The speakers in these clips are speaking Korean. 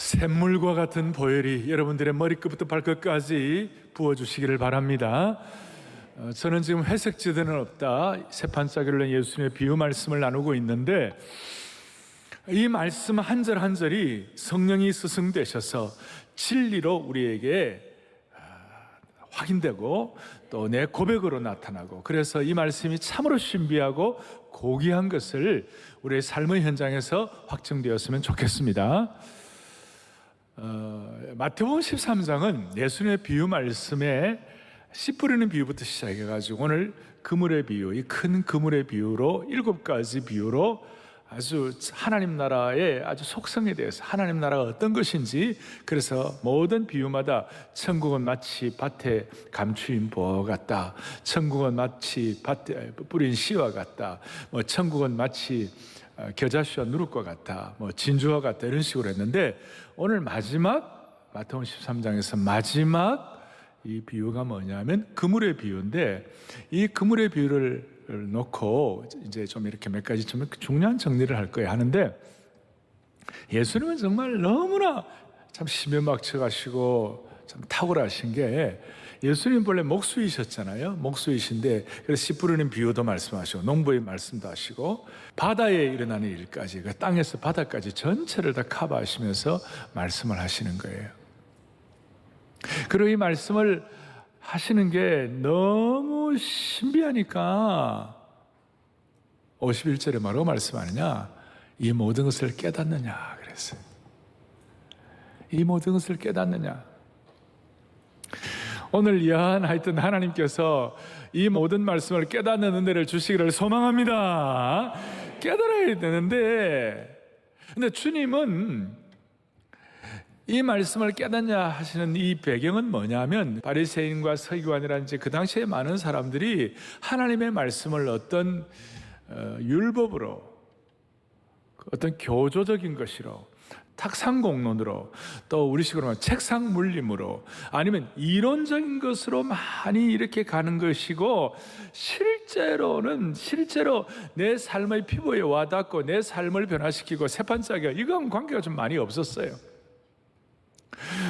샘물과 같은 보혈이 여러분들의 머리끝부터 발끝까지 부어주시기를 바랍니다. 저는 지금 회색 지대는 없다, 세판짜기를 낸 예수님의 비유 말씀을 나누고 있는데, 이 말씀 한 절 한 절이 성령이 스승되셔서 진리로 우리에게 확인되고 또 내 고백으로 나타나고, 그래서 이 말씀이 참으로 신비하고 고귀한 것을 우리의 삶의 현장에서 확증되었으면 좋겠습니다. 마태복음 13장은 예수님의 비유 말씀에 씨 뿌리는 비유부터 시작해가지고 오늘 그물의 비유, 이 큰 그물의 비유로 7가지 비유로 아주 하나님 나라의 아주 속성에 대해서, 하나님 나라가 어떤 것인지, 그래서 모든 비유마다 천국은 마치 밭에 감추인 보 같다, 천국은 마치 밭에 뿌린 씨와 같다, 천국은 마치 겨자씨와 누룩과 같다, 진주와 같다, 이런 식으로 했는데, 오늘 마지막 마태복음 13장에서 마지막 이 비유가 뭐냐면 그물의 비유인데, 이 그물의 비유를 놓고 이제 좀 이렇게 몇 가지 좀 중요한 정리를 할 거예요. 하는데, 예수님은 정말 너무나 참 심연막측하시고 참 탁월하신 게, 예수님 본래 목수이셨잖아요. 목수이신데 그래서 씨 뿌리는 비유도 말씀하시고 농부의 말씀도 하시고 바다에 일어나는 일까지, 그 땅에서 바다까지 전체를 다 커버하시면서 말씀을 하시는 거예요. 그리고 이 말씀을 하시는 게 너무 신비하니까 51절에 뭐라고 말씀하느냐, 이 모든 것을 깨닫느냐 그랬어요. 이 모든 것을 깨닫느냐. 오늘 하여튼 하나님께서 이 모든 말씀을 깨닫는 은혜를 주시기를 소망합니다. 깨달아야 되는데, 근데 주님은 이 말씀을 깨닫냐 하시는 이 배경은 뭐냐면, 바리새인과 서기관이라는 그 당시에 많은 사람들이 하나님의 말씀을 어떤 율법으로, 어떤 교조적인 것으로, 탁상공론으로, 또 우리식으로 말하면 책상 물림으로, 아니면 이론적인 것으로 많이 이렇게 가는 것이고, 실제로 내 삶의 피부에 와닿고 내 삶을 변화시키고 세판짜기가, 이건 관계가 좀 많이 없었어요.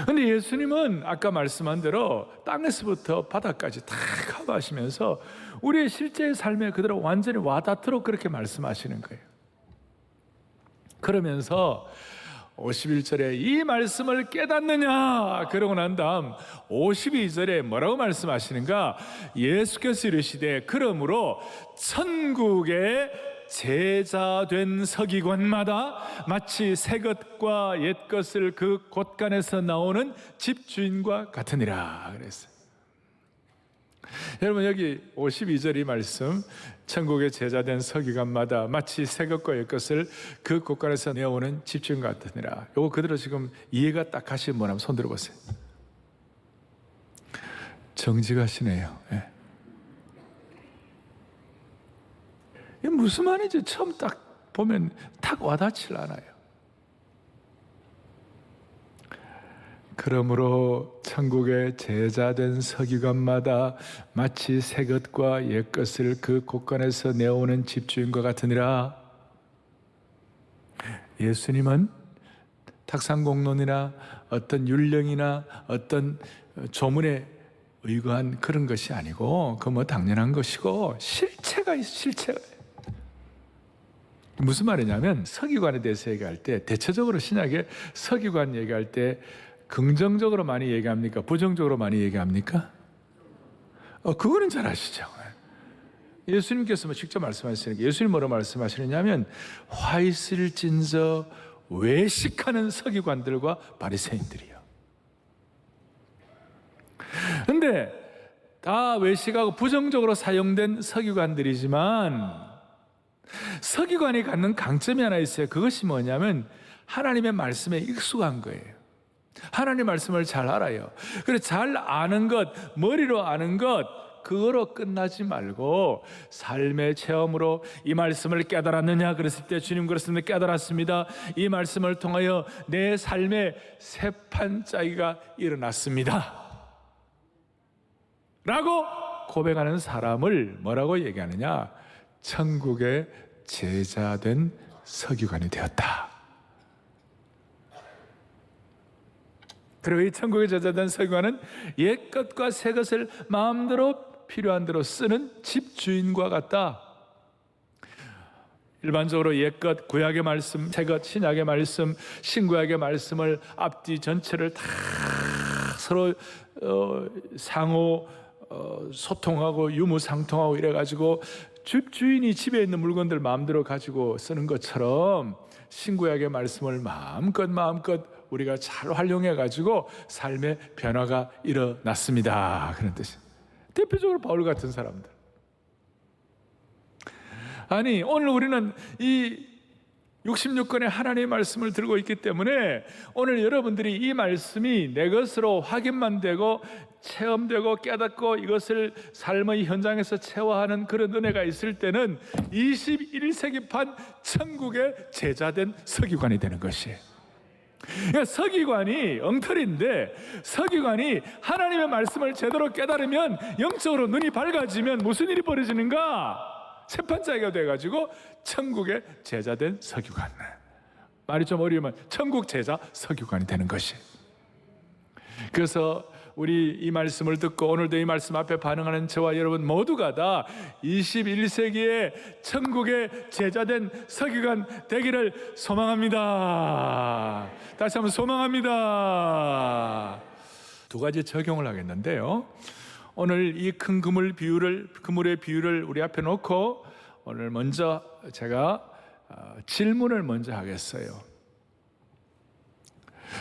근데 예수님은 아까 말씀한 대로 땅에서부터 바다까지 다 커버하시면서 우리의 실제의 삶에 그대로 완전히 와닿도록 그렇게 말씀하시는 거예요. 그러면서 51절에 이 말씀을 깨닫느냐, 그러고 난 다음 52절에 뭐라고 말씀하시는가, 예수께서 이르시되 그러므로 천국의 제자된 서기관마다 마치 새 것과 옛 것을 그 곳간에서 나오는 집주인과 같으니라 그랬어요. 여러분, 여기 52절 이 말씀, 천국의 제자된 서기관마다 마치 새 것과 옛 것을 그 곳간에서 내어오는 집주인 같으니라, 요거 그대로 지금 이해가 딱 하시면 뭐냐면 손 들어보세요. 정직하시네요. 예. 이게 무슨 말인지 처음 딱 보면 탁 와닿질 않아요. 그러므로 천국의 제자된 서기관마다 마치 새 것과 옛 것을 그 곳간에서 내오는 집주인과 같으니라. 예수님은 탁상공론이나 어떤 율령이나 어떤 조문에 의거한 그런 것이 아니고, 그거 당연한 것이고, 실체가 있어요. 실체가. 무슨 말이냐면, 서기관에 대해서 얘기할 때, 대체적으로 신약에 서기관 얘기할 때 긍정적으로 많이 얘기합니까? 부정적으로 많이 얘기합니까? 그거는 잘 아시죠. 예수님께서 직접 말씀하시는 게, 예수님 뭐라고 말씀하시느냐면, 화 있을 진저 외식하는 서기관들과 바리새인들이요. 근데 다 외식하고 부정적으로 사용된 서기관들이지만, 서기관이 갖는 강점이 하나 있어요. 그것이 뭐냐면 하나님의 말씀에 익숙한 거예요. 하나님의 말씀을 잘 알아요. 그래서 잘 아는 것, 머리로 아는 것, 그거로 끝나지 말고 삶의 체험으로 이 말씀을 깨달았느냐 그랬을 때, 주님 그렇습니다, 깨달았습니다. 이 말씀을 통하여 내 삶에 세판짜기가 일어났습니다 라고 고백하는 사람을 뭐라고 얘기하느냐, 천국의 제자된 서기관이 되었다. 그리고 이 천국의 제자된 서기관은 옛것과 새것을 마음대로 필요한 대로 쓰는 집주인과 같다. 일반적으로 옛것, 구약의 말씀, 새것, 신약의 말씀, 신구약의 말씀을 앞뒤 전체를 다 서로 상호 소통하고 유무상통하고 이래가지고 집주인이 집에 있는 물건들 마음대로 가지고 쓰는 것처럼 신구약의 말씀을 마음껏 우리가 잘 활용해가지고 삶의 변화가 일어났습니다. 그런 뜻이에요. 대표적으로 바울 같은 사람들. 아니, 오늘 우리는 이 66권의 하나님의 말씀을 들고 있기 때문에 오늘 여러분들이 이 말씀이 내 것으로 확인만 되고 체험되고 깨닫고 이것을 삶의 현장에서 체화하는 그런 은혜가 있을 때는 21세기판 천국의 제자된 서기관이 되는 것이에요. 그러니까 서기관이 엉터리인데, 서기관이 하나님의 말씀을 제대로 깨달으면, 영적으로 눈이 밝아지면 무슨 일이 벌어지는가? 세판짜기가 돼가지고 천국의 제자된 서기관, 말이 좀 어려우면 천국 제자 서기관이 되는 것이. 그래서 우리 이 말씀을 듣고 오늘도 이 말씀 앞에 반응하는 저와 여러분 모두가 다 21세기의 천국의 제자된 서기관 되기를 소망합니다. 다시 한번 소망합니다. 두 가지 적용을 하겠는데요, 오늘 이 큰 그물의 비유를 우리 앞에 놓고 오늘 먼저 제가 질문을 먼저 하겠어요.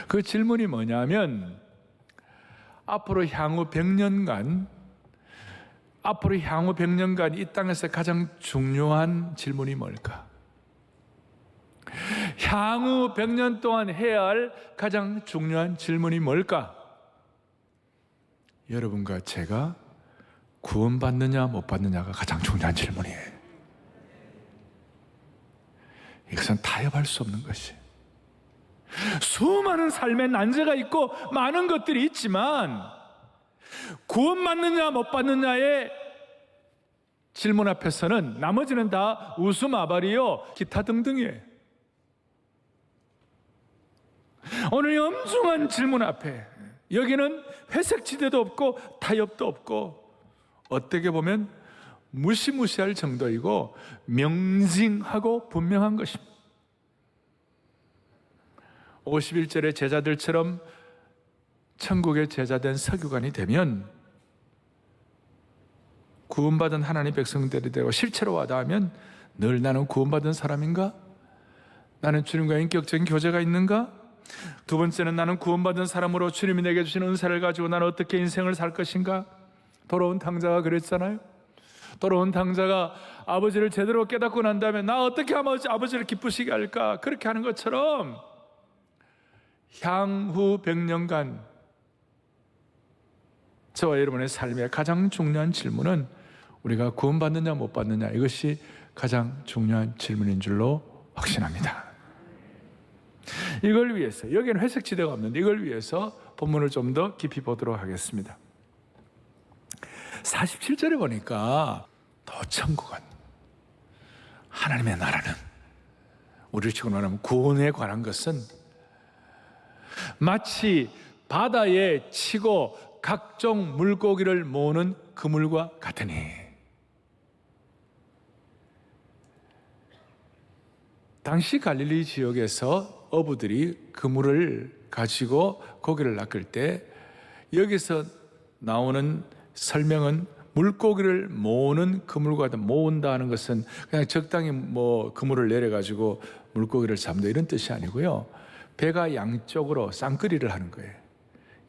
그 질문이 뭐냐면, 앞으로 향후 100년간 이 땅에서 가장 중요한 질문이 뭘까? 향후 100년 동안 해야 할 가장 중요한 질문이 뭘까? 여러분과 제가 구원받느냐 못 받느냐가 가장 중요한 질문이에요. 이것은 타협할 수 없는 것이. 수많은 삶의 난제가 있고 많은 것들이 있지만 구원받느냐 못 받느냐의 질문 앞에서는 나머지는 다 웃음아발이요 기타 등등이에요. 오늘 이 엄중한 질문 앞에 여기는 회색지대도 없고 타협도 없고 어떻게 보면 무시무시할 정도이고 명징하고 분명한 것입니다. 51절의 제자들처럼 천국의 제자된 서기관이 되면, 구원받은 하나님 백성들이 되고 실체로 와닿으면 늘 나는 구원받은 사람인가? 나는 주님과 인격적인 교제가 있는가? 두 번째는 나는 구원받은 사람으로 주님이 내게 주신 은사를 가지고 나는 어떻게 인생을 살 것인가? 돌아온 탕자가 그랬잖아요. 돌아온 탕자가 아버지를 제대로 깨닫고 난 다음에 나 어떻게 하면 아버지를 기쁘시게 할까? 그렇게 하는 것처럼 향후 100년간 저와 여러분의 삶의 가장 중요한 질문은 우리가 구원받느냐 못 받느냐, 이것이 가장 중요한 질문인 줄로 확신합니다. 이걸 위해서, 여기는 회색지대가 없는데 이걸 위해서 본문을 좀 더 깊이 보도록 하겠습니다. 47절에 보니까 더 천국은, 하나님의 나라는, 우리 지금 말하면 구원에 관한 것은 마치 바다에 치고 각종 물고기를 모으는 그물과 같으니, 당시 갈릴리 지역에서 어부들이 그물을 가지고 고기를 낚을 때 여기서 나오는 설명은 물고기를 모으는 그물과 같은, 모은다 하는 것은 그냥 적당히 그물을 내려가지고 물고기를 잡는다 이런 뜻이 아니고요, 배가 양쪽으로 쌍끌이를 하는 거예요.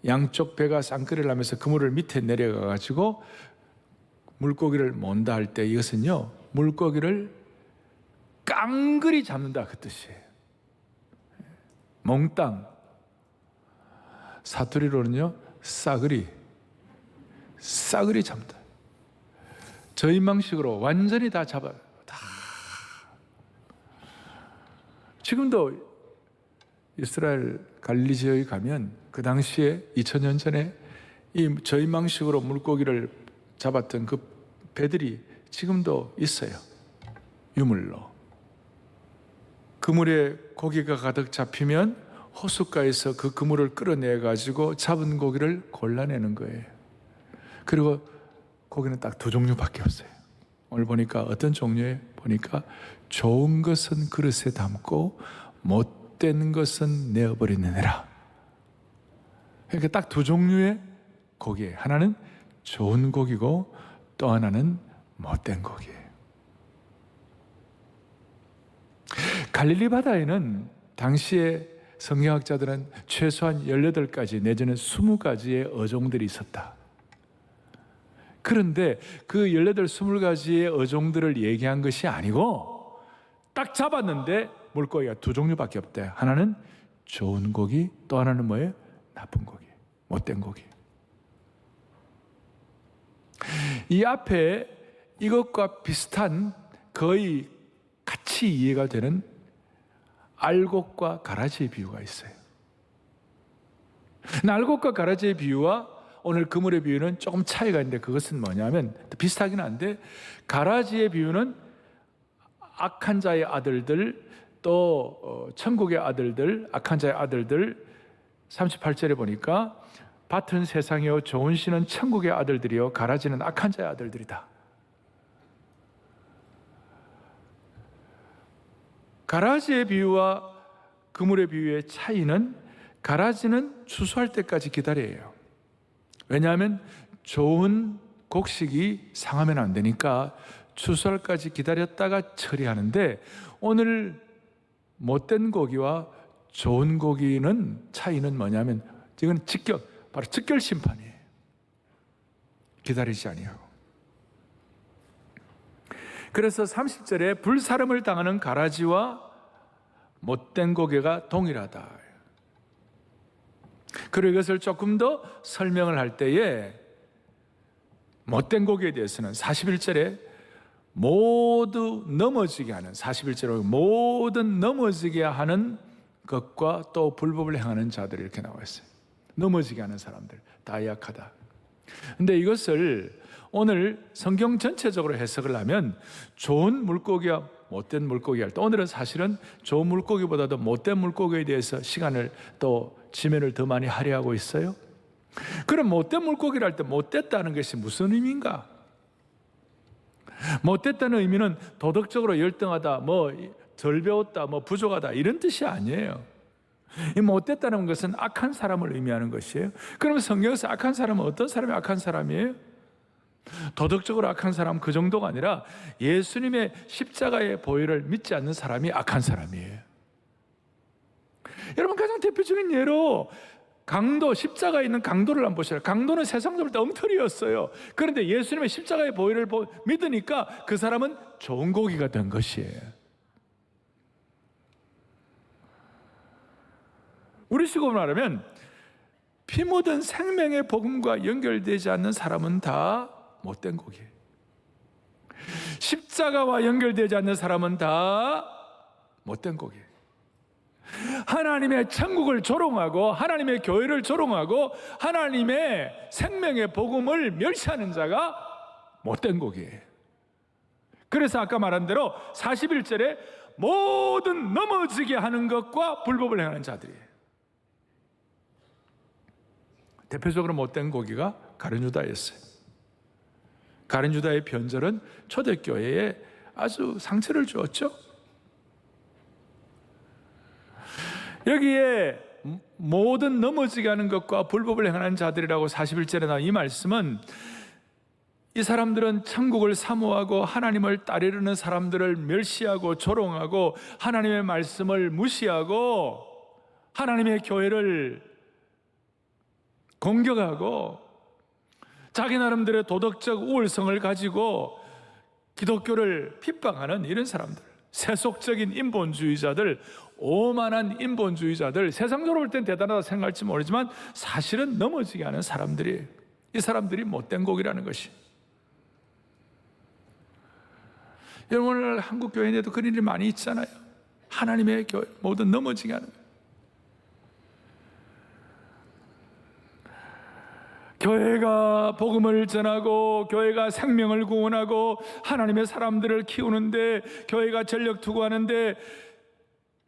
양쪽 배가 쌍끌이를 하면서 그물을 밑에 내려가가지고 물고기를 모은다 할 때 이것은요, 물고기를 깡그리 잡는다 그 뜻이에요. 몽땅, 사투리로는요 싸그리 잡는다. 저인망식으로 완전히 다 잡아요. 다. 지금도 이스라엘 갈릴리 지역에 가면 그 당시에 2000년 전에 이 저인망식으로 물고기를 잡았던 그 배들이 지금도 있어요. 유물로. 그물에 고기가 가득 잡히면 호숫가에서 그 그물을 끌어내 가지고 잡은 고기를 골라내는 거예요. 그리고 고기는 딱 두 종류밖에 없어요. 오늘 보니까 어떤 종류에 보니까 좋은 것은 그릇에 담고 못된 것은 내어버리느니라. 그러니까 딱 두 종류의 고기예요. 하나는 좋은 고기고 또 하나는 못된 고기예요. 갈릴리 바다에는 당시에 성경학자들은 최소한 18가지 내지는 20가지의 어종들이 있었다. 그런데 그 18, 20가지의 어종들을 얘기한 것이 아니고 딱 잡았는데 물고기가 두 종류밖에 없대. 하나는 좋은 고기, 또 하나는 뭐예요? 나쁜 고기, 못된 고기. 이 앞에 이것과 비슷한 거의 같이 이해가 되는 알곡과 가라지의 비유가 있어요. 알곡과 가라지의 비유와 오늘 그물의 비유는 조금 차이가 있는데 그것은 뭐냐면 비슷하긴 한데 가라지의 비유는 악한 자의 아들들 또 천국의 아들들 악한 자의 아들들 38절에 보니까 밭은 세상이요 좋은 씨는 천국의 아들들이요 가라지는 악한 자의 아들들이다. 가라지의 비유와 그물의 비유의 차이는 가라지는 추수할 때까지 기다려요. 왜냐하면 좋은 곡식이 상하면 안 되니까 추수할까지 기다렸다가 처리하는데 오늘 못된 고기와 좋은 고기는 차이는 뭐냐면 이건 바로 직결 심판이에요. 기다리지 아니하고. 그래서 30절에 불사름을 당하는 가라지와 못된 고기가 동일하다. 그리고 이것을 조금 더 설명을 할 때에 못된 고기에 대해서는 41절에 모두 넘어지게 하는 41절에 모든 넘어지게 하는 것과 또 불법을 행하는 자들이 이렇게 나와 있어요. 넘어지게 하는 사람들 다 약하다. 근데 이것을 오늘 성경 전체적으로 해석을 하면 좋은 물고기와 못된 물고기 할 때 오늘은 사실은 좋은 물고기보다도 못된 물고기에 대해서 시간을 또 지면을 더 많이 할애하고 있어요. 그럼 못된 물고기를 할 때 못됐다는 것이 무슨 의미인가? 못됐다는 의미는 도덕적으로 열등하다, 덜 배웠다, 부족하다 이런 뜻이 아니에요. 이 못됐다는 것은 악한 사람을 의미하는 것이에요. 그러면 성경에서 악한 사람은 어떤 사람이 악한 사람이에요? 도덕적으로 악한 사람 그 정도가 아니라 예수님의 십자가의 보혈을 믿지 않는 사람이 악한 사람이에요. 여러분 가장 대표적인 예로 강도, 십자가에 있는 강도를 한번 보시라. 강도는 세상적으로 볼 때 엉터리였어요. 그런데 예수님의 십자가의 보혈을 믿으니까 그 사람은 좋은 고기가 된 것이에요. 우리 식으로 말하면 피 묻은 생명의 복음과 연결되지 않는 사람은 다 못된 고기예요. 십자가와 연결되지 않는 사람은 다 못된 고기예요. 하나님의 천국을 조롱하고 하나님의 교회를 조롱하고 하나님의 생명의 복음을 멸시하는 자가 못된 고기예요. 그래서 아까 말한 대로 41절에 모든 넘어지게 하는 것과 불법을 행하는 자들이에요. 대표적으로 못된 고기가 가룟 유다였어요. 가룟 유다의 변절은 초대교회에 아주 상처를 주었죠. 여기에 모든 넘어지게 하는 것과 불법을 행하는 자들이라고 41절에 나온 이 말씀은 이 사람들은 천국을 사모하고 하나님을 따르려는 사람들을 멸시하고 조롱하고 하나님의 말씀을 무시하고 하나님의 교회를 공격하고 자기 나름대로의 도덕적 우월성을 가지고 기독교를 핍박하는 이런 사람들, 세속적인 인본주의자들, 오만한 인본주의자들, 세상적으로 볼 땐 대단하다 생각할지 모르지만 사실은 넘어지게 하는 사람들이, 이 사람들이 못된 곡이라는 것이. 여러분 오늘 한국 교회에도 그런 일이 많이 있잖아요. 하나님의 교회 모든 넘어지게 하는 거예요. 교회가 복음을 전하고 교회가 생명을 구원하고 하나님의 사람들을 키우는데 교회가 전력 투구하는데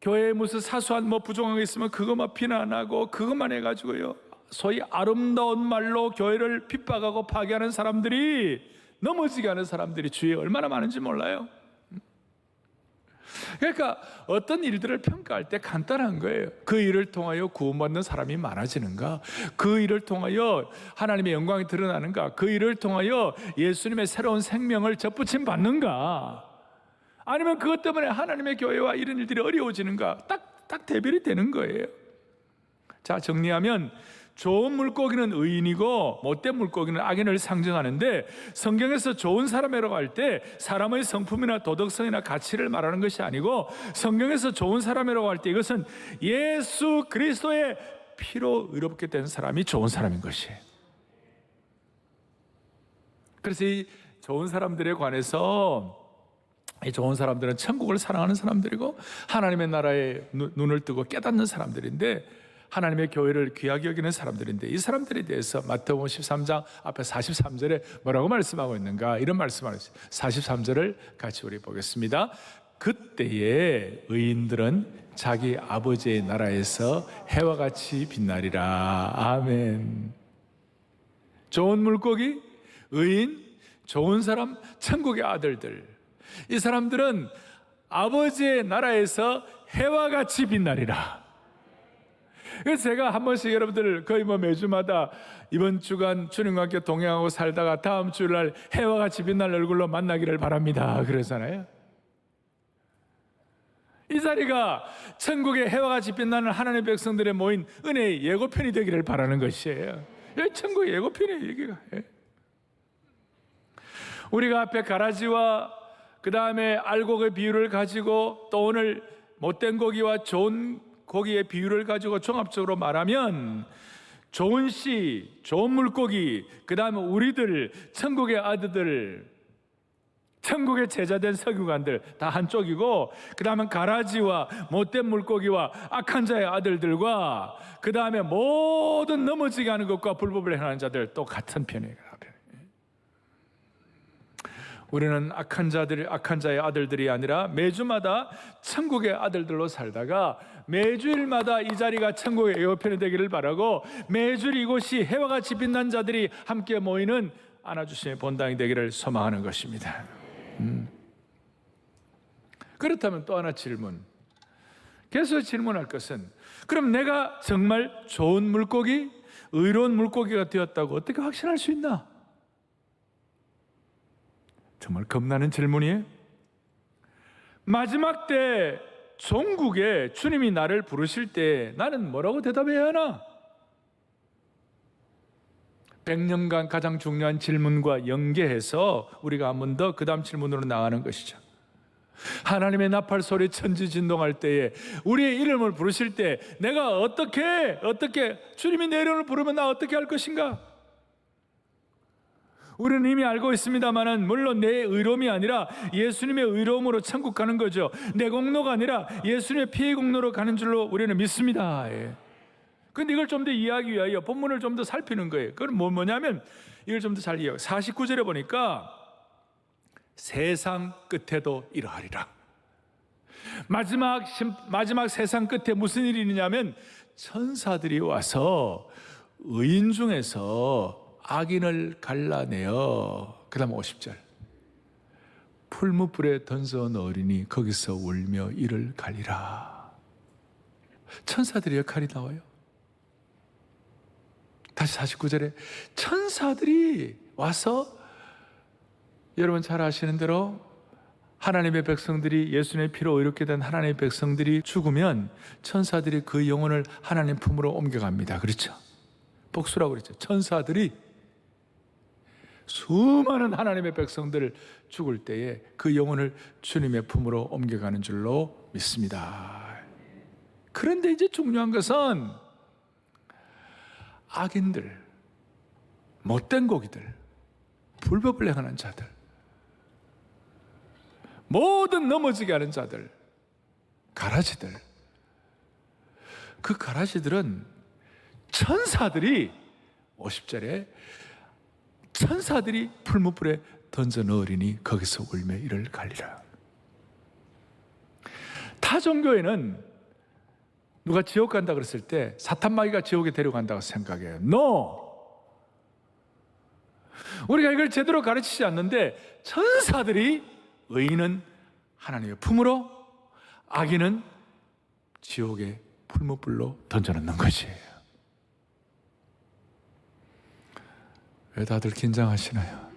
교회에 무슨 사소한 부족한 게 있으면 그것만 비난하고 그것만 해가지고요, 소위 아름다운 말로 교회를 핍박하고 파괴하는 사람들이, 넘어지게 하는 사람들이 주위에 얼마나 많은지 몰라요. 그러니까 어떤 일들을 평가할 때 간단한 거예요. 그 일을 통하여 구원받는 사람이 많아지는가? 그 일을 통하여 하나님의 영광이 드러나는가? 그 일을 통하여 예수님의 새로운 생명을 접붙임 받는가? 아니면 그것 때문에 하나님의 교회와 이런 일들이 어려워지는가? 딱 대별이 되는 거예요. 자, 정리하면 좋은 물고기는 의인이고 못된 물고기는 악인을 상징하는데, 성경에서 좋은 사람이라고 할 때 사람의 성품이나 도덕성이나 가치를 말하는 것이 아니고, 성경에서 좋은 사람이라고 할 때 이것은 예수 그리스도의 피로 의롭게 된 사람이 좋은 사람인 것이에요. 그래서 이 좋은 사람들에 관해서, 이 좋은 사람들은 천국을 사랑하는 사람들이고 하나님의 나라에 눈을 뜨고 깨닫는 사람들인데, 하나님의 교회를 귀하게 여기는 사람들인데, 이 사람들에 대해서 마태복음 13장 앞에 43절에 뭐라고 말씀하고 있는가? 이런 말씀을 했어요. 43절을 같이 우리 보겠습니다. 그때에 의인들은 자기 아버지의 나라에서 해와 같이 빛나리라. 아멘. 좋은 물고기, 의인, 좋은 사람, 천국의 아들들, 이 사람들은 아버지의 나라에서 해와 같이 빛나리라. 그래서 제가 한 번씩 여러분들 거의 매주마다 이번 주간 주님과 함께 동행하고 살다가 다음 주날 해와 같이 빛날 얼굴로 만나기를 바랍니다 그러잖아요. 이 자리가 천국의 해와 같이 빛나는 하나님의 백성들의 모인 은혜의 예고편이 되기를 바라는 것이에요. 천국의 예고편이에요, 여기가. 우리가 앞에 가라지와 그 다음에 알곡의 비유를 가지고, 또 오늘 못된 고기와 좋은 고기의 비유를 가지고 종합적으로 말하면, 좋은 씨, 좋은 물고기, 그 다음에 우리들, 천국의 아들들, 천국의 제자된 서기관들 다 한쪽이고, 그 다음에 가라지와 못된 물고기와 악한 자의 아들들과, 그 다음에 모든 넘어지게 하는 것과 불법을 행하는 자들 또 같은 편이에요. 우리는 악한 자의 아들들이 아니라 매주마다 천국의 아들들로 살다가, 매주일마다 이 자리가 천국의 예고편이 되기를 바라고, 매주일 이곳이 해와 같이 빛난 자들이 함께 모이는 안아주심의 본당이 되기를 소망하는 것입니다. 그렇다면 또 하나 질문, 계속 질문할 것은, 그럼 내가 정말 좋은 물고기, 의로운 물고기가 되었다고 어떻게 확신할 수 있나? 정말 겁나는 질문이에요. 마지막 때 종국에 주님이 나를 부르실 때 나는 뭐라고 대답해야 하나? 100년간 가장 중요한 질문과 연계해서 우리가 한 번 더 그 다음 질문으로 나가는 것이죠. 하나님의 나팔 소리 천지진동할 때에 우리의 이름을 부르실 때 내가 어떻게 주님이 내 이름을 부르면 나 어떻게 할 것인가? 우리는 이미 알고 있습니다만은, 물론 내 의로움이 아니라 예수님의 의로움으로 천국 가는 거죠. 내 공로가 아니라 예수님의 피의 공로로 가는 줄로 우리는 믿습니다. 그런데 이걸 좀 더 이해하기 위하여 본문을 좀 더 살피는 거예요. 그건 뭐냐면, 이걸 좀 더 잘 이해해요. 49절에 보니까 세상 끝에도 이러하리라. 마지막 세상 끝에 무슨 일이 있느냐면, 천사들이 와서 의인 중에서 악인을 갈라내어, 그 다음 50절, 풀무불에 던져 넣으리니 거기서 울며 이를 갈리라. 천사들의 역할이 나와요. 다시 49절에 천사들이 와서, 여러분 잘 아시는 대로 하나님의 백성들이, 예수님의 피로 의롭게 된 하나님의 백성들이 죽으면 천사들이 그 영혼을 하나님 품으로 옮겨갑니다. 그렇죠? 복수라고 그랬죠. 천사들이 수많은 하나님의 백성들을 죽을 때에 그 영혼을 주님의 품으로 옮겨가는 줄로 믿습니다. 그런데 이제 중요한 것은 악인들, 못된 고기들, 불법을 행하는 자들, 모든 넘어지게 하는 자들, 가라지들, 그 가라지들은 천사들이 50절에 천사들이 풀무불에 던져 넣으리니 거기서 울며 이를 갈리라. 타 종교에는 누가 지옥 간다 그랬을 때 사탄마귀가 지옥에 데려간다고 생각해요. No! 우리가 이걸 제대로 가르치지 않는데 천사들이 의인은 하나님의 품으로, 악인은 지옥의 풀무불로 던져놓는 것이에요. 왜 다들 긴장하시나요?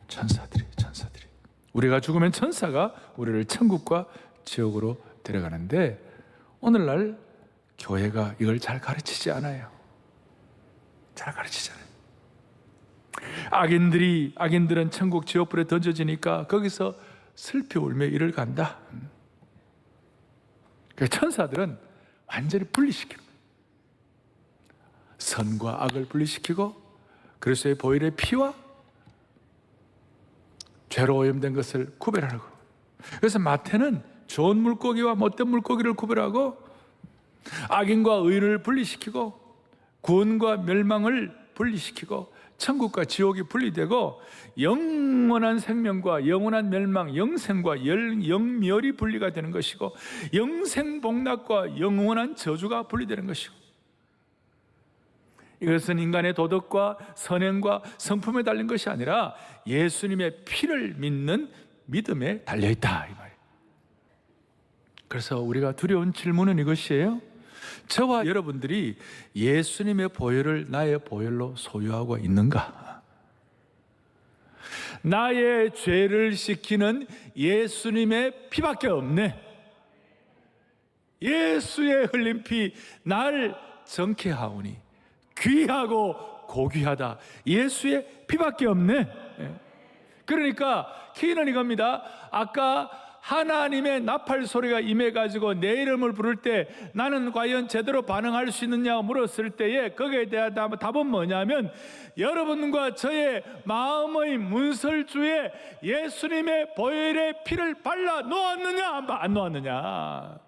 천사들이. 우리가 죽으면 천사가 우리를 천국과 지옥으로 데려가는데 오늘날 교회가 이걸 잘 가르치지 않아요. 잘 가르치지 않아요. 악인들은 천국 지옥불에 던져지니까 거기서 슬피 울며 이를 간다. 천사들은 완전히 분리시키는 거예요. 선과 악을 분리시키고 그리스도의 보혈의 피와 죄로 오염된 것을 구별하라고. 그래서 마태는 좋은 물고기와 못된 물고기를 구별하고 악인과 의인을 분리시키고 구원과 멸망을 분리시키고 천국과 지옥이 분리되고 영원한 생명과 영원한 멸망, 영생과 영멸이 분리가 되는 것이고 영생복락과 영원한 저주가 분리되는 것이고, 이것은 인간의 도덕과 선행과 성품에 달린 것이 아니라 예수님의 피를 믿는 믿음에 달려있다, 이 말이에요. 그래서 우리가 두려운 질문은 이것이에요. 저와 여러분들이 예수님의 보혈을 나의 보혈로 소유하고 있는가? 나의 죄를 씻기는 예수님의 피밖에 없네. 예수의 흘린 피 날 정케 하오니 귀하고 고귀하다. 예수의 피밖에 없네. 그러니까 키는 이겁니다. 아까 하나님의 나팔 소리가 임해가지고 내 이름을 부를 때 나는 과연 제대로 반응할 수 있느냐 물었을 때에 거기에 대한 답은 뭐냐면, 여러분과 저의 마음의 문설주에 예수님의 보혈의 피를 발라 놓았느냐 안 놓았느냐.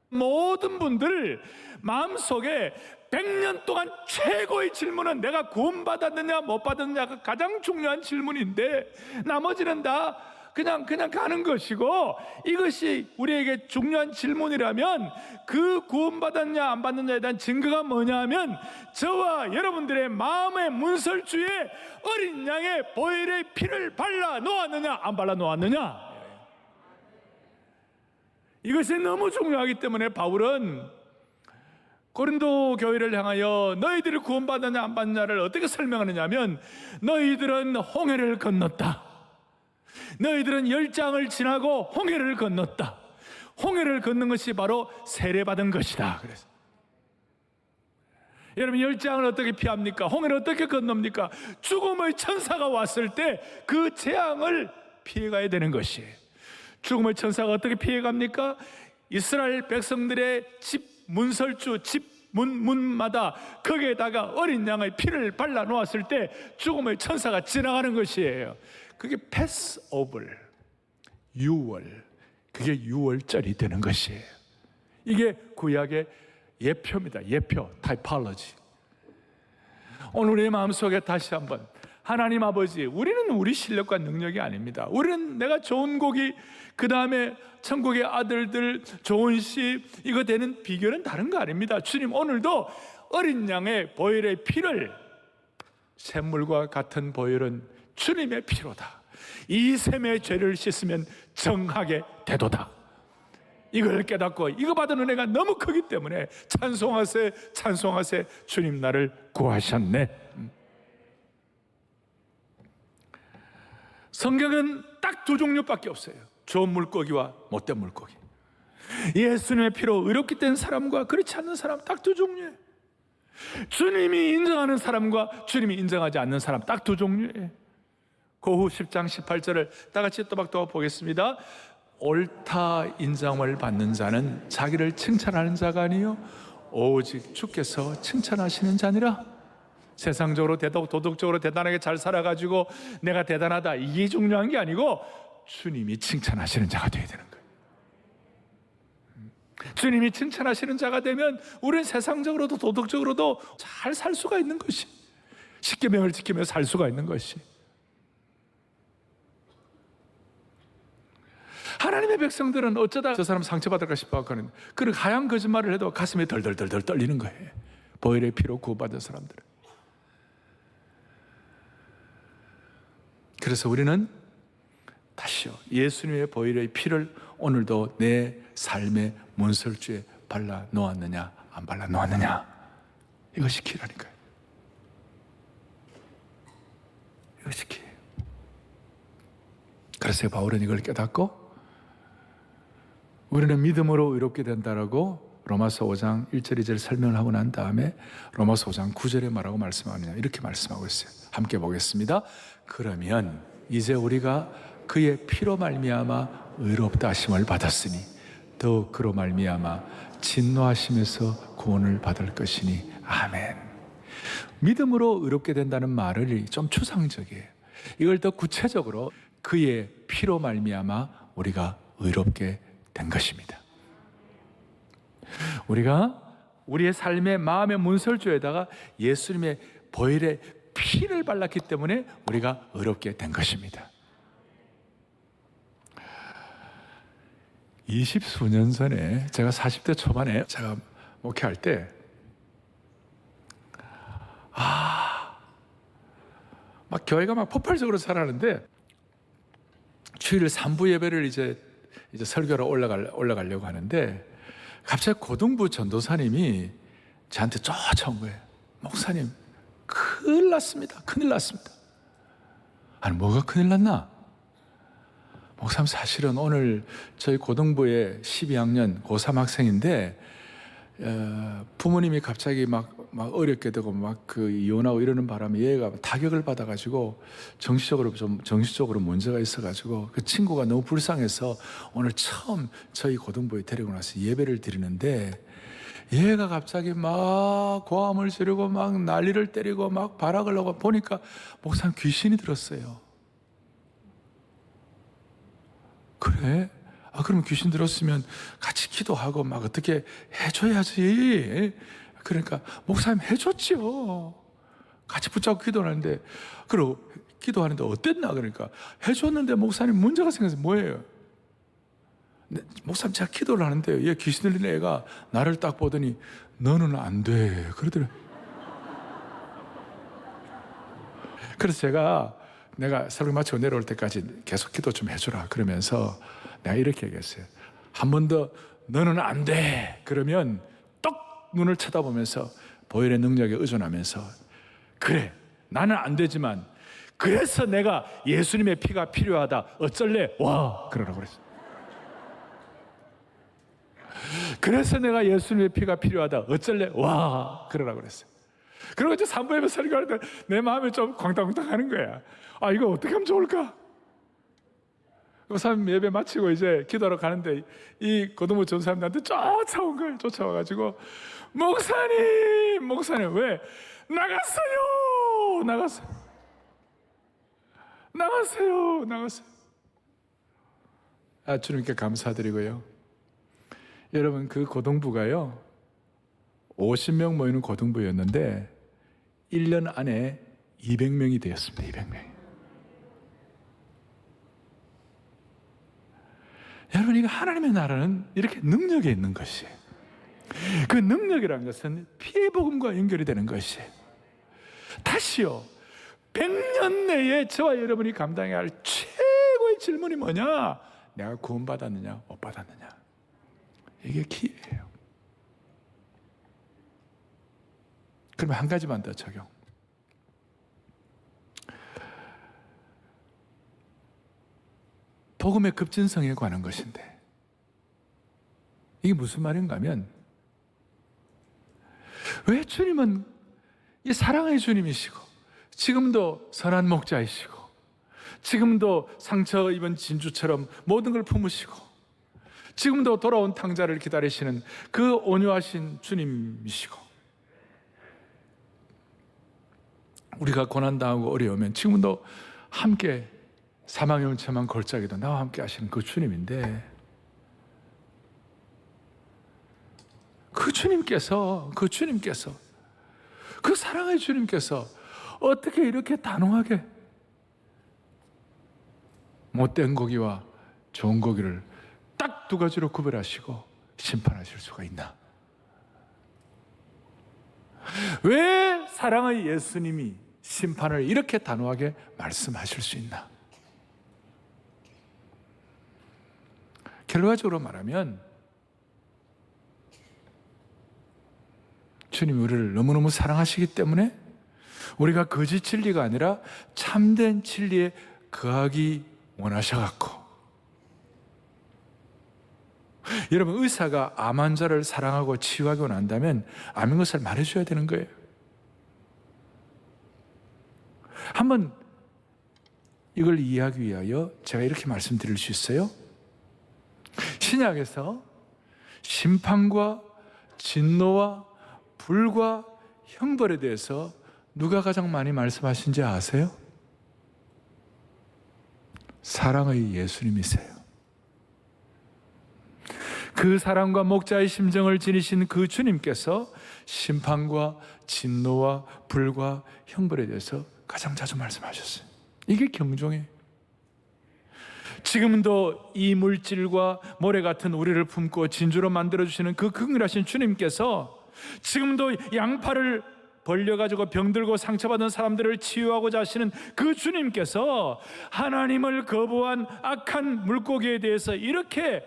모든 분들 마음속에 100년 동안 최고의 질문은 내가 구원받았느냐 못 받았느냐가 가장 중요한 질문인데 나머지는 다 그냥 가는 것이고, 이것이 우리에게 중요한 질문이라면 그 구원받았냐 안 받느냐에 대한 증거가 뭐냐면 저와 여러분들의 마음의 문설주에 어린 양의 보혈의 피를 발라 놓았느냐 안 발라 놓았느냐. 이것이 너무 중요하기 때문에 바울은 고린도 교회를 향하여 너희들이 구원받았냐 안 받느냐를 어떻게 설명하느냐 하면, 너희들은 홍해를 건넜다. 너희들은 열장을 지나고 홍해를 건넜다. 홍해를 건넌 것이 바로 세례받은 것이다. 그래서 여러분, 열장을 어떻게 피합니까? 홍해를 어떻게 건넙니까? 죽음의 천사가 왔을 때 그 재앙을 피해가야 되는 것이에요. 죽음의 천사가 어떻게 피해갑니까? 이스라엘 백성들의 집 문설주, 집 문마다 거기에다가 어린 양의 피를 발라 놓았을 때 죽음의 천사가 지나가는 것이에요. 그게 패스오버, 유월, 그게 유월절이 되는 것이에요. 이게 구약의 예표입니다. 예표, 타이폴로지. 오늘 우리의 마음속에 다시 한번, 하나님 아버지, 우리는 우리 실력과 능력이 아닙니다. 우리는 내가 좋은 고기, 그 다음에 천국의 아들들, 좋은 씨, 이거 되는 비결은 다른 거 아닙니다. 주님, 오늘도 어린 양의 보혈의 피를, 샘물과 같은 보혈은 주님의 피로다. 이 샘의 죄를 씻으면 정하게 되도다. 이걸 깨닫고 이거 받은 은혜가 너무 크기 때문에 찬송하세, 찬송하세. 주님 나를 구하셨네. 성경은 딱 두 종류밖에 없어요. 좋은 물고기와 못된 물고기. 예수님의 피로 의롭게 된 사람과 그렇지 않는 사람, 딱 두 종류예요. 주님이 인정하는 사람과 주님이 인정하지 않는 사람, 딱 두 종류예요. 고후 10장 18절을 다 같이 또박또박 보겠습니다. 옳다 인정을 받는 자는 자기를 칭찬하는 자가 아니요 오직 주께서 칭찬하시는 자니라. 세상적으로 도덕적으로 대단하게 잘 살아가지고 내가 대단하다, 이게 중요한 게 아니고 주님이 칭찬하시는 자가 되어야 되는 거예요. 주님이 칭찬하시는 자가 되면 우리는 세상적으로도 도덕적으로도 잘 살 수가 있는 것이, 십계명을 지키며 살 수가 있는 것이. 하나님의 백성들은 어쩌다 저 사람 상처받을까 싶어 하거든. 그런 하얀 거짓말을 해도 가슴이 덜덜덜덜 떨리는 거예요. 보혈의 피로 구원받은 사람들은. 그래서 우리는 다시요, 예수님의 보혈의 피를 오늘도 내 삶의 문설주에 발라 놓았느냐 안 발라 놓았느냐, 이것이 키라니까요. 이것이 키예요. 그래서 바울은 이걸 깨닫고 우리는 믿음으로 의롭게 된다라고 로마서 5장 1절 2절 설명을 하고 난 다음에 로마서 5장 9절에 말하고 말씀하느냐, 이렇게 말씀하고 있어요. 함께 보겠습니다. 그러면 이제 우리가 그의 피로 말미암아 의롭다 하심을 받았으니 더욱 그로 말미암아 진노하심에서 구원을 받을 것이니 아멘. 믿음으로 의롭게 된다는 말을 좀 추상적이에요. 이걸 더 구체적으로 그의 피로 말미암아 우리가 의롭게 된 것입니다. 우리가 우리의 삶의 마음의 문설주에다가 예수님의 보혈의 피를 발랐기 때문에 우리가 의롭게 된 것입니다. 20수년 전에 제가 40대 초반에 제가 목회할 때 막 교회가 막 폭발적으로 자라는데 주일 3부 예배를 이제 설교로 올라가려고 하는데 갑자기 고등부 전도사님이 저한테 쫓아온 거예요. 목사님, 큰일 났습니다. 큰일 났습니다. 아니, 뭐가 큰일 났나? 목사님, 사실은 오늘 저희 고등부의 12학년 고3 학생인데 부모님이 갑자기 막 어렵게 되고 막 이혼하고 이러는 바람에 얘가 타격을 받아가지고 정신적으로 문제가 있어가지고 그 친구가 너무 불쌍해서 오늘 처음 저희 고등부에 데리고 나서 예배를 드리는데 얘가 갑자기 막 고함을 지르고 막 난리를 때리고 막 발악을 하고 보니까 목사님 귀신이 들었어요. 그래? 그러면 귀신 들었으면 같이 기도하고 막 어떻게 해줘야지. 그러니까 목사님 해줬지요. 같이 붙잡고 기도하는데, 그리고 기도하는데 어땠나? 그러니까 해줬는데 목사님 문제가 생겨서 뭐예요? 목사님, 제가 기도를 하는데 얘 귀신 들린 애가 나를 딱 보더니 너는 안 돼 그러더래. 그래서 내가 설교 마치고 내려올 때까지 계속 기도 좀 해주라 그러면서 내가 이렇게 얘기했어요. 한 번 더 너는 안 돼 그러면 똑 눈을 쳐다보면서 보혈의 능력에 의존하면서 그래, 나는 안 되지만 그래서 내가 예수님의 피가 필요하다 어쩔래? 와 그러라고 그랬어요. 그래서 내가 예수님의 피가 필요하다 어쩔래? 와 그러라고 그랬어요. 그리고 이제 3부 예배 설교할 때 내 마음이 좀 광당광당 하는 거야. 이거 어떻게 하면 좋을까? 3 예배 마치고 이제 기도하러 가는데 이 고등부 전사님한테 쫓아온 거예요. 쫓아와가지고 목사님 왜? 나갔어요. 주님께 감사드리고요. 여러분, 그 고등부가요 50명 모이는 고등부였는데 1년 안에 200명이 되었습니다. 200명이. 여러분, 이거 하나님의 나라는 이렇게 능력이 있는 것이에요. 그 능력이라는 것은 피의 복음과 연결이 되는 것이에요. 다시요, 100년 내에 저와 여러분이 감당해야 할 최고의 질문이 뭐냐? 내가 구원받았느냐 못 받았느냐. 이게 키예요. 그러면 한 가지만 더 적용. 복음의 급진성에 관한 것인데 이게 무슨 말인가 하면 왜 주님은 이 사랑의 주님이시고 지금도 선한 목자이시고 지금도 상처 입은 진주처럼 모든 걸 품으시고 지금도 돌아온 탕자를 기다리시는 그 온유하신 주님이시고 우리가 고난당하고 어려우면 지금도 함께 사망의 음침한 골짜기도 나와 함께 하시는 그 주님인데 그 주님께서 그 사랑의 주님께서 어떻게 이렇게 단호하게 못된 고기와 좋은 고기를 딱 두 가지로 구별하시고 심판하실 수가 있나? 왜 사랑의 예수님이 심판을 이렇게 단호하게 말씀하실 수 있나? 결과적으로 말하면 주님이 우리를 너무너무 사랑하시기 때문에 우리가 거짓 진리가 아니라 참된 진리에 거하기 원하셔갖고, 여러분 의사가 암 환자를 사랑하고 치유하기 원한다면 암인 것을 말해줘야 되는 거예요. 한번 이걸 이해하기 위하여 제가 이렇게 말씀드릴 수 있어요. 신약에서 심판과 진노와 불과 형벌에 대해서 누가 가장 많이 말씀하신지 아세요? 사랑의 예수님이세요. 그 사랑과 목자의 심정을 지니신 그 주님께서 심판과 진노와 불과 형벌에 대해서 가장 자주 말씀하셨어요. 이게 경종이에요. 지금도 이 물질과 모래 같은 우리를 품고 진주로 만들어주시는 그 긍휼하신 주님께서 지금도 양팔을 벌려가지고 병들고 상처받은 사람들을 치유하고자 하시는 그 주님께서 하나님을 거부한 악한 물고기에 대해서 이렇게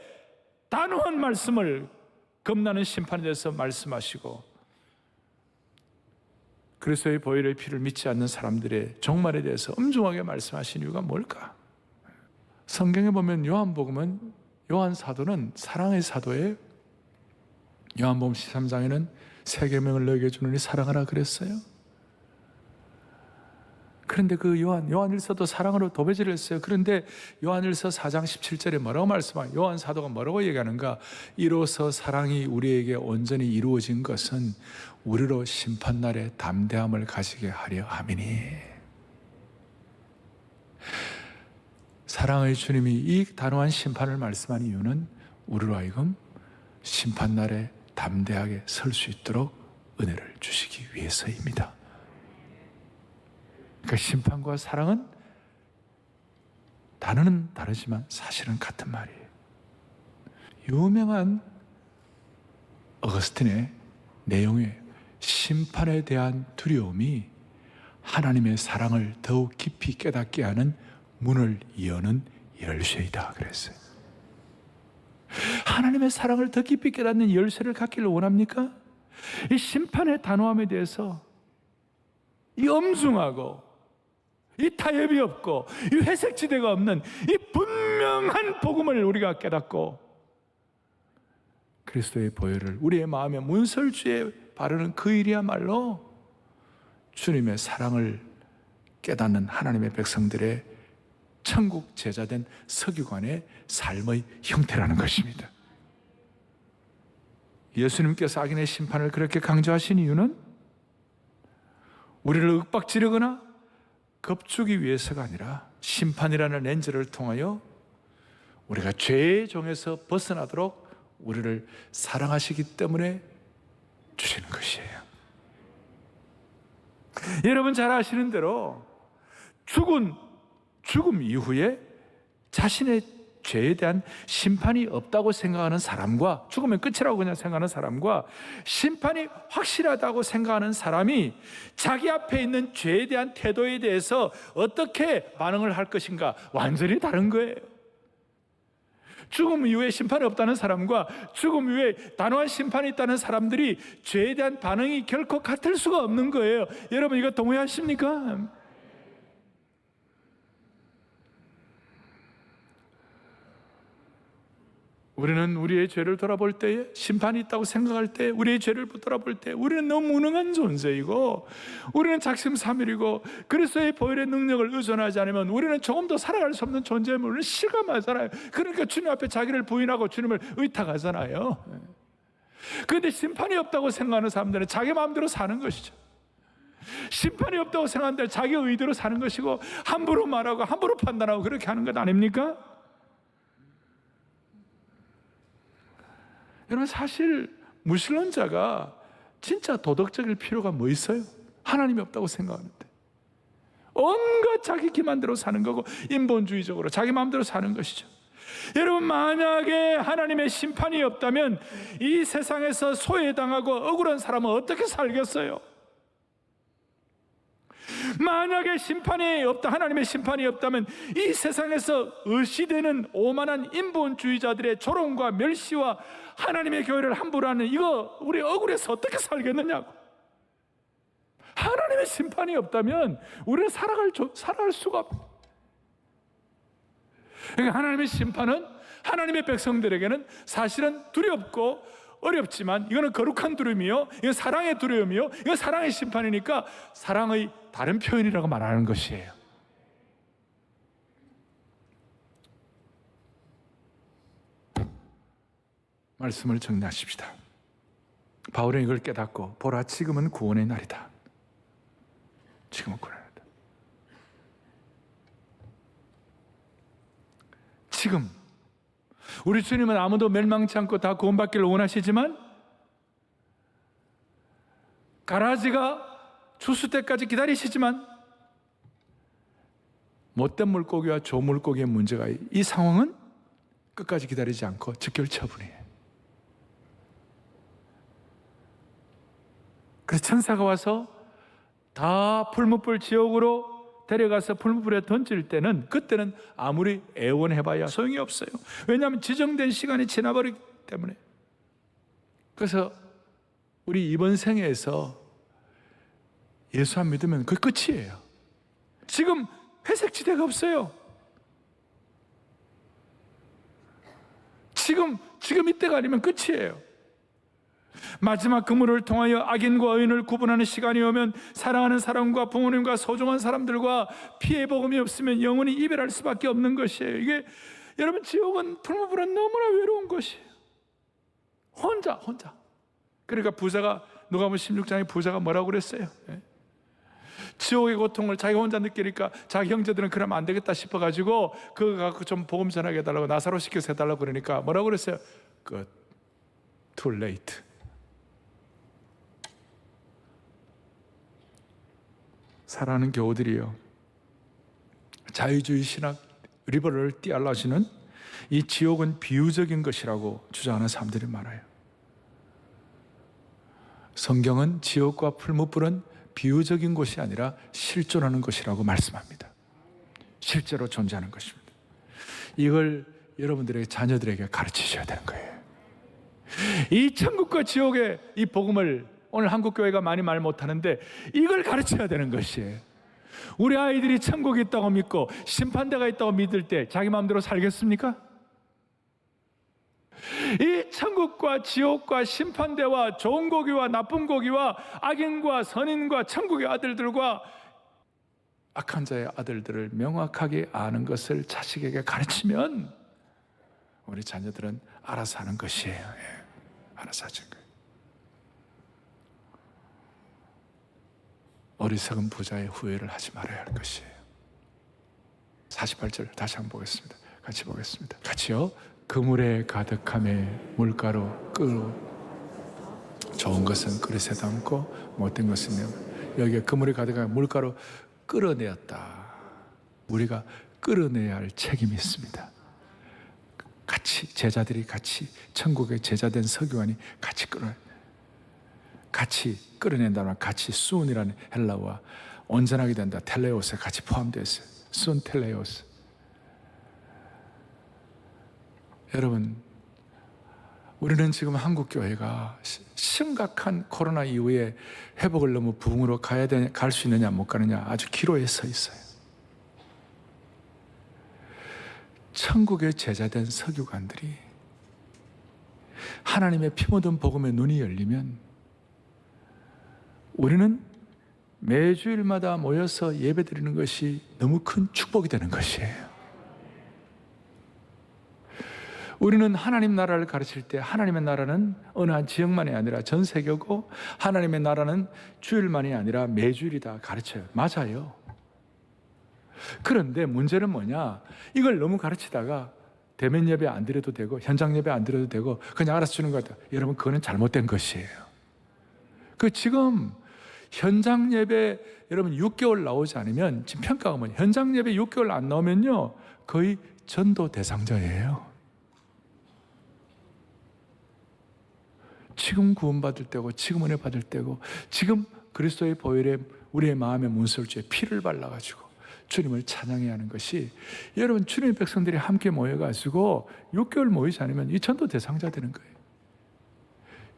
단호한 말씀을, 겁나는 심판에 대해서 말씀하시고, 그리스도의 보혈의 피를 믿지 않는 사람들의 종말에 대해서 엄중하게 말씀하신 이유가 뭘까? 성경에 보면 요한복음은, 요한 사도는 사랑의 사도예요. 요한복음 13장에는 새 계명을 너에게 주노니 사랑하라 그랬어요. 그런데 그 요한일서도 사랑으로 도배질을 했어요. 그런데 요한일서 4장 17절에 뭐라고 말씀하냐? 요한 사도가 뭐라고 얘기하는가? 이로써 사랑이 우리에게 온전히 이루어진 것은 우리로 심판날에 담대함을 가지게 하려 함이니. 사랑의 주님이 이 단호한 심판을 말씀한 이유는 우리로 하여금 심판날에 담대하게 설 수 있도록 은혜를 주시기 위해서입니다. 그러니까 심판과 사랑은 단어는 다르지만 사실은 같은 말이에요. 유명한 어거스틴의 내용에 심판에 대한 두려움이 하나님의 사랑을 더욱 깊이 깨닫게 하는 문을 여는 열쇠이다 그랬어요. 하나님의 사랑을 더 깊이 깨닫는 열쇠를 갖기를 원합니까? 이 심판의 단호함에 대해서 이 엄중하고 이 타협이 없고 이 회색지대가 없는 이 분명한 복음을 우리가 깨닫고 그리스도의 보혈을 우리의 마음에 문설주에 바르는 그 일이야말로 주님의 사랑을 깨닫는 하나님의 백성들의 천국 제자된 서기관의 삶의 형태라는 것입니다. 예수님께서 악인의 심판을 그렇게 강조하신 이유는 우리를 윽박지르거나 겁주기 위해서가 아니라 심판이라는 렌즈를 통하여 우리가 죄의 종에서 벗어나도록 우리를 사랑하시기 때문에 주시는 것이에요. 여러분 잘 아시는 대로 죽음 이후에 자신의 죄에 대한 심판이 없다고 생각하는 사람과, 죽으면 끝이라고 그냥 생각하는 사람과 심판이 확실하다고 생각하는 사람이 자기 앞에 있는 죄에 대한 태도에 대해서 어떻게 반응을 할 것인가 완전히 다른 거예요. 죽음 이후에 심판이 없다는 사람과 죽음 이후에 단호한 심판이 있다는 사람들이 죄에 대한 반응이 결코 같을 수가 없는 거예요. 여러분 이거 동의하십니까? 우리는 우리의 죄를 돌아볼 때에, 심판이 있다고 생각할 때, 우리의 죄를 돌아볼 때 우리는 너무 무능한 존재이고 우리는 작심삼일이고 그리스도의 보혈의 능력을 의존하지 않으면 우리는 조금 더 살아갈 수 없는 존재임을 우리는 실감하잖아요. 그러니까 주님 앞에 자기를 부인하고 주님을 의탁하잖아요. 그런데 심판이 없다고 생각하는 사람들은 자기 마음대로 사는 것이죠. 심판이 없다고 생각하는 자기 의대로 사는 것이고 함부로 말하고 함부로 판단하고 그렇게 하는 것 아닙니까? 여러분 사실 무신론자가 진짜 도덕적일 필요가 뭐 있어요? 하나님이 없다고 생각하는데 온갖 자기 기만대로 사는 거고 인본주의적으로 자기 마음대로 사는 것이죠. 여러분, 만약에 하나님의 심판이 없다면 이 세상에서 소외당하고 억울한 사람은 어떻게 살겠어요? 만약에 심판이 없다, 하나님의 심판이 없다면 이 세상에서 의시되는 오만한 인본주의자들의 조롱과 멸시와 하나님의 교회를 함부로 하는 이거 우리 억울해서 어떻게 살겠느냐고. 하나님의 심판이 없다면 우리는 살아갈 수가 없어요. 그러니까 하나님의 심판은 하나님의 백성들에게는 사실은 두렵고 어렵지만 이거는 거룩한 두려움이요, 이건 사랑의 두려움이요, 이건 사랑의 심판이니까 사랑의 다른 표현이라고 말하는 것이에요. 말씀을 정리하십시다. 바울은 이걸 깨닫고 보라, 지금은 구원의 날이다. 지금은 구원의 날이다. 지금 우리 주님은 아무도 멸망치 않고 다 구원받기를 원하시지만 가라지가 추수 때까지 기다리시지만 못된 물고기와 좋은 물고기의 문제가, 이 상황은 끝까지 기다리지 않고 즉결 처분이에요. 그래서 천사가 와서 다 풀무불 지옥으로 데려가서 풀무불에 던질 때는, 그때는 아무리 애원해봐야 소용이 없어요. 왜냐하면 지정된 시간이 지나버리기 때문에. 그래서 우리 이번 생에서 예수 안 믿으면 그게 끝이에요. 지금 회색지대가 없어요. 지금 이때가 아니면 끝이에요. 마지막 그물을 통하여 악인과 의인을 구분하는 시간이 오면 사랑하는 사람과 부모님과 소중한 사람들과 피해 복음이 없으면 영원히 이별할 수밖에 없는 것이에요. 이게 여러분, 지옥은, 풀무불은 너무나 외로운 것이에요. 혼자. 그러니까 부자가, 누가복음 16장에 부자가 뭐라고 그랬어요? 지옥의 고통을 자기가 혼자 느끼니까 자기 형제들은 그러면 안 되겠다 싶어가지고 그거 갖고 좀 복음 전하게 해달라고, 나사로 시켜서 해달라고 그러니까 뭐라고 그랬어요? Too late. 사랑하는 교우들이요, 자유주의 신학 리버럴 띠알라지는 이 지옥은 비유적인 것이라고 주장하는 사람들이 많아요. 성경은 지옥과 풀무불은 비유적인 것이 아니라 실존하는 것이라고 말씀합니다. 실제로 존재하는 것입니다. 이걸 여러분들의 자녀들에게 가르치셔야 되는 거예요. 이 천국과 지옥의 이 복음을 오늘 한국교회가 많이 말 못하는데 이걸 가르쳐야 되는 것이에요. 우리 아이들이 천국이 있다고 믿고 심판대가 있다고 믿을 때 자기 마음대로 살겠습니까? 이 천국과 지옥과 심판대와 좋은 고기와 나쁜 고기와 악인과 선인과 천국의 아들들과 악한 자의 아들들을 명확하게 아는 것을 자식에게 가르치면 우리 자녀들은 알아서 하는 것이에요. 알아서 하는 거예요. 어리석은 부자의 후회를 하지 말아야 할 것이에요. 48절 다시 한번 보겠습니다. 같이 보겠습니다. 같이요. 그물에 가득함에 물가로 좋은 것은 그릇에 담고 못된 것은 여기에 그물에 가득함에 물가로 끌어내었다. 우리가 끌어내야 할 책임이 있습니다. 같이 제자들이 같이 천국의 제자된 서기관이 같이 끌어낸다면 같이 수운이라는 헬라어와 온전하게 된다. 텔레오스에 같이 포함되어 있어요. 수운 텔레오스. 여러분, 우리는 지금 한국교회가 심각한 코로나 이후에 회복을 너무 부흥으로 갈 수 있느냐 못 가느냐 아주 기로에 서 있어요. 천국의 제자된 서기관들이 하나님의 피 묻은 복음의 눈이 열리면 우리는 매주일마다 모여서 예배드리는 것이 너무 큰 축복이 되는 것이에요. 우리는 하나님 나라를 가르칠 때 하나님의 나라는 어느 한 지역만이 아니라 전 세계고 하나님의 나라는 주일만이 아니라 매주일이다 가르쳐요. 맞아요. 그런데 문제는 뭐냐? 이걸 너무 가르치다가 대면 예배 안 드려도 되고 현장 예배 안 드려도 되고 그냥 알아서 주는 것 같아요. 여러분, 그거는 잘못된 것이에요. 지금 현장 예배 여러분 6개월 나오지 않으면, 지금 평가가 뭐냐, 현장 예배 6개월 안 나오면요 거의 전도 대상자예요. 지금 구원받을 때고, 지금 은혜 받을 때고, 지금 그리스도의 보혈에 우리의 마음의 문설주에 피를 발라가지고 주님을 찬양해야 하는 것이, 여러분 주님의 백성들이 함께 모여가지고 6개월 모이지 않으면 이 전도 대상자 되는 거예요.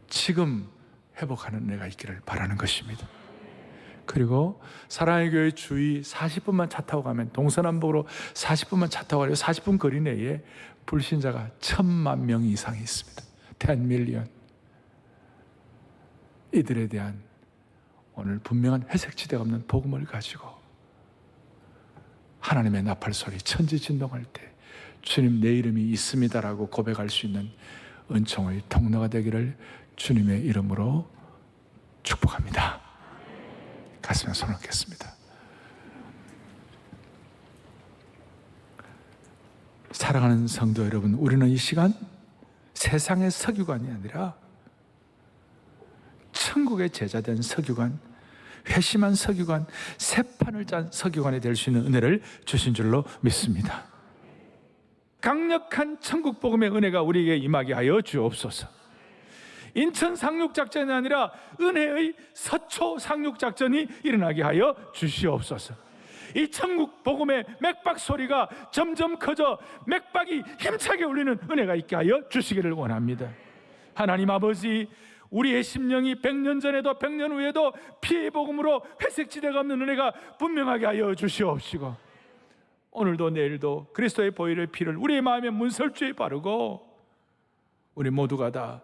지금 회복하는 은혜가 있기를 바라는 것입니다. 그리고 사랑의 교회 주위 40분만 차 타고 가면, 동서남북으로 40분만 차 타고 가면 40분 거리 내에 불신자가 1,000,000명 이상이 있습니다. 10,000,000. 이들에 대한 오늘 분명한 회색지대가 없는 복음을 가지고 하나님의 나팔소리, 천지진동할 때 주님 내 이름이 있습니다라고 고백할 수 있는 은총의 통로가 되기를 주님의 이름으로 축복합니다. 가슴에 손을 얹겠습니다. 사랑하는 성도 여러분, 우리는 이 시간 세상의 서기관이 아니라 천국의 제자된 서기관, 회심한 서기관, 새 판을 짠 서기관이 될 수 있는 은혜를 주신 줄로 믿습니다. 강력한 천국 복음의 은혜가 우리에게 임하게 하여 주옵소서. 인천 상륙작전이 아니라 은혜의 서초 상륙작전이 일어나게 하여 주시옵소서. 이 천국 복음의 맥박 소리가 점점 커져 맥박이 힘차게 울리는 은혜가 있게 하여 주시기를 원합니다. 하나님 아버지, 우리의 심령이 100년 전에도 100년 후에도 피의 복음으로 회색지대가 없는 은혜가 분명하게 하여 주시옵시고, 오늘도 내일도 그리스도의 보혈의 피를 우리의 마음의 문설주에 바르고 우리 모두가 다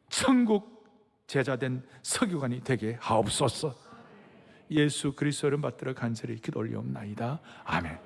천국 제자된 서기관이 되게 하옵소서. 예수 그리스도를 받들어 간절히 기도 올리옵나이다. 아멘.